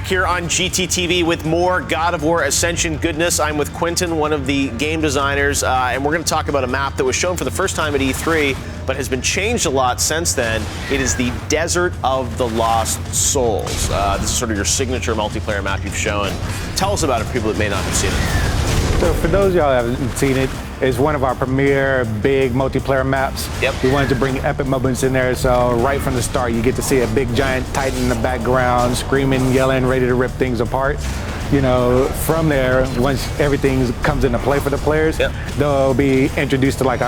Back here on GTTV with more God of War Ascension goodness. I'm with Quentin, one of the game designers, and we're going to talk about a map that was shown for the first time at E3, but has been changed a lot since then. It is the Desert of the Lost Souls. This is sort of your signature multiplayer map you've shown. Tell us about it for people that may not have seen it. So for those of y'all who haven't seen it, it's one of our premier big multiplayer maps. Yep. We wanted to bring epic moments in there, so right from the start you get to see a big giant titan in the background, screaming, yelling, ready to rip things apart. You know, from there, once everything comes into play for the players, yep, they'll be introduced to like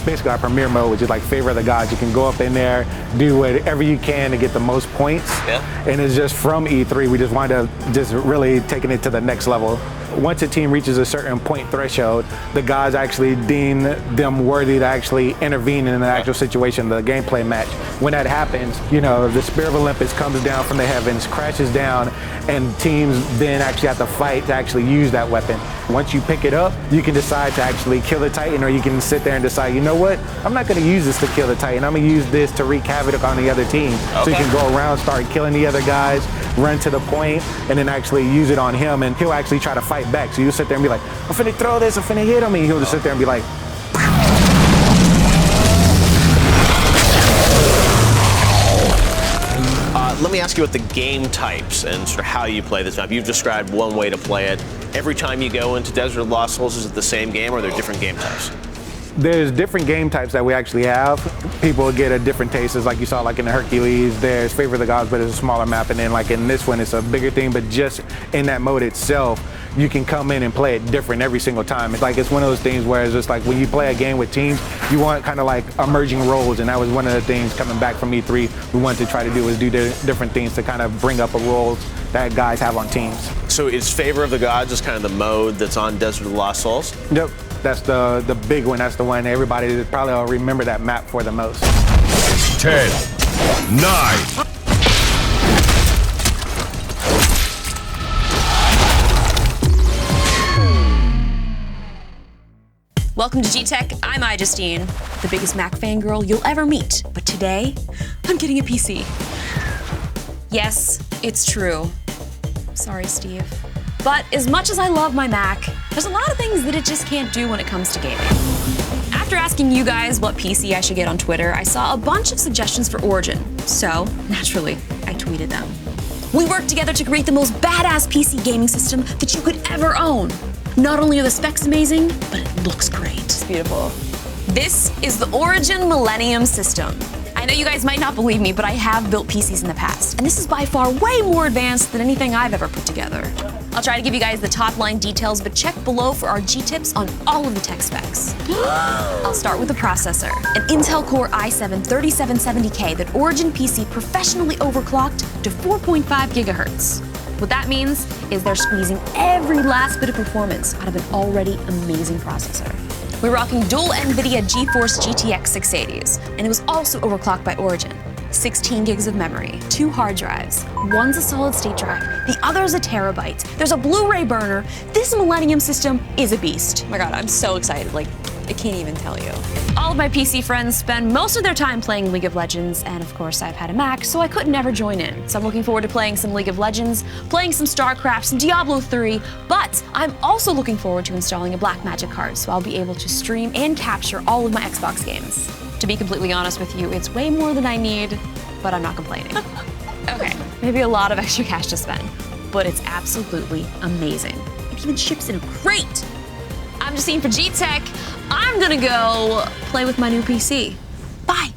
basically our premier mode, which is like Favor of the Gods. You can go up in there, do whatever you can to get the most points. Yep. And it's just from E3, we just wanted to just really taking it to the next level. Once a team reaches a certain point threshold, the gods actually deem them worthy to actually intervene in the actual situation, the gameplay match. When that happens, you know, the Spirit of Olympus comes down from the heavens, crashes down, and teams then actually have to fight to actually use that weapon. Once you pick it up, you can decide to actually kill the Titan, or you can sit there and decide, you know what, I'm not going to use this to kill the Titan, I'm going to use this to wreak havoc on the other team. Okay. So you can go around, start killing the other guys, run to the point, and then actually use it on him, and he'll actually try to fight back. So you sit there and be like, I'm finna throw this, I'm finna hit him, and he'll just sit there and be like, let me ask you about the game types and sort of how you play this map. You've described one way to play it. Every time you go into Desert of Lost Souls, is it the same game, or are there different game types? There's different game types that we actually have. People get a different taste. It's like you saw like in the Hercules, there's Favor of the Gods, but it's a smaller map. And then like in this one, it's a bigger thing, but just in that mode itself, you can come in and play it different every single time. It's like, it's one of those things where it's just like when you play a game with teams, you want kind of like emerging roles. And that was one of the things coming back from E3 we wanted to try to do, is do different things to kind of bring up a roles that guys have on teams. So is Favor of the Gods just kind of the mode that's on Desert of the Lost Souls? Yep. That's the big one. That's the one everybody probably will remember that map for the most. 10, 9. Welcome to G-Tech. I'm Justine, the biggest Mac fangirl you'll ever meet. But today, I'm getting a PC. Yes, it's true. Sorry, Steve. But as much as I love my Mac, there's a lot of things that it just can't do when it comes to gaming. After asking you guys what PC I should get on Twitter, I saw a bunch of suggestions for Origin. So, naturally, I tweeted them. We worked together to create the most badass PC gaming system that you could ever own. Not only are the specs amazing, but it looks great. It's beautiful. This is the Origin Millennium System. I know you guys might not believe me, but I have built PCs in the past, and this is by far way more advanced than anything I've ever put together. I'll try to give you guys the top line details, but check below for our G-tips on all of the tech specs. I'll start with the processor, an Intel Core i7-3770K that Origin PC professionally overclocked to 4.5 gigahertz. What that means is they're squeezing every last bit of performance out of an already amazing processor. We're rocking dual NVIDIA GeForce GTX 680s, and it was also overclocked by Origin. 16 gigs of memory, 2 hard drives. One's a solid state drive, the other's a terabyte. There's a Blu-ray burner. This Millennium system is a beast. Oh my God, I'm so excited. Like, I can't even tell you. All of my PC friends spend most of their time playing League of Legends, and of course I've had a Mac, so I couldn't ever join in. So I'm looking forward to playing some League of Legends, playing some StarCraft, some Diablo 3, but I'm also looking forward to installing a Blackmagic card, so I'll be able to stream and capture all of my Xbox games. To be completely honest with you, it's way more than I need, but I'm not complaining. Okay, maybe a lot of extra cash to spend, but it's absolutely amazing. It even ships in a crate. I'm Justine for G-Tech. I'm gonna go play with my new PC. Bye.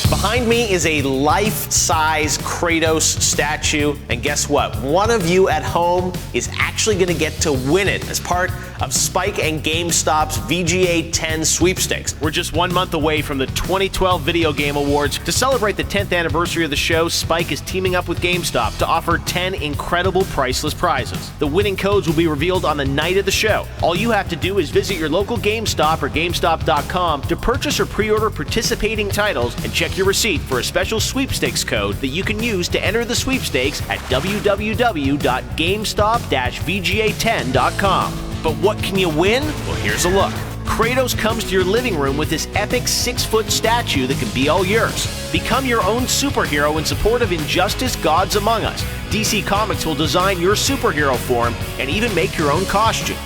Behind me is a life-size Kratos statue, and guess what? One of you at home is actually going to get to win it as part of Spike and GameStop's VGA 10 sweepstakes. We're just 1 month away from the 2012 Video Game Awards. To celebrate the 10th anniversary of the show, Spike is teaming up with GameStop to offer 10 incredible priceless prizes. The winning codes will be revealed on the night of the show. All you have to do is visit your local GameStop or GameStop.com to purchase or pre-order participating titles and check your receipt for a special sweepstakes code that you can use to enter the sweepstakes at www.gamestop-vga10.com. But what can you win? Well, here's a look. Kratos comes to your living room with this epic 6-foot statue that can be all yours. Become your own superhero in support of Injustice Gods Among Us. DC Comics will design your superhero form and even make your own costume.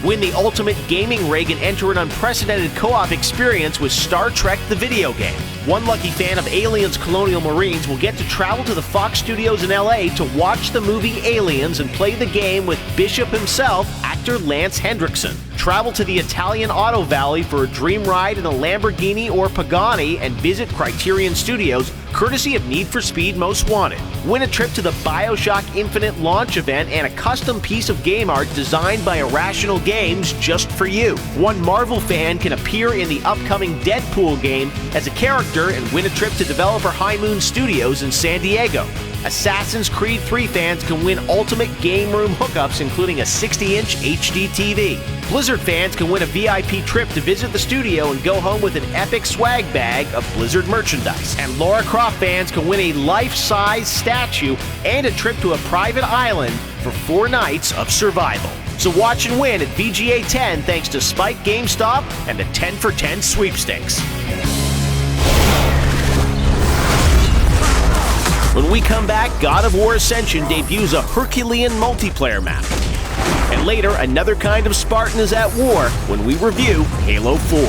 Win the ultimate gaming rig and enter an unprecedented co-op experience with Star Trek the video game. One lucky fan of Aliens Colonial Marines will get to travel to the Fox Studios in LA to watch the movie Aliens and play the game with Bishop himself, actor Lance Hendrickson. Travel to the Italian Auto Valley for a dream ride in a Lamborghini or Pagani and visit Criterion Studios, courtesy of Need for Speed Most Wanted. Win a trip to the BioShock Infinite launch event and a custom piece of game art designed by Irrational Games just for you. One Marvel fan can appear in the upcoming Deadpool game as a character and win a trip to developer High Moon Studios in San Diego. Assassin's Creed 3 fans can win ultimate game room hookups, including a 60-inch HD TV. Blizzard fans can win a VIP trip to visit the studio and go home with an epic swag bag of Blizzard merchandise. And Lara Croft fans can win a life-size statue and a trip to a private island for 4 nights of survival. So watch and win at VGA 10 thanks to Spike GameStop and the 10 for 10 sweepstakes. When we come back, God of War Ascension debuts a Herculean multiplayer map. And later, another kind of Spartan is at war when we review Halo 4.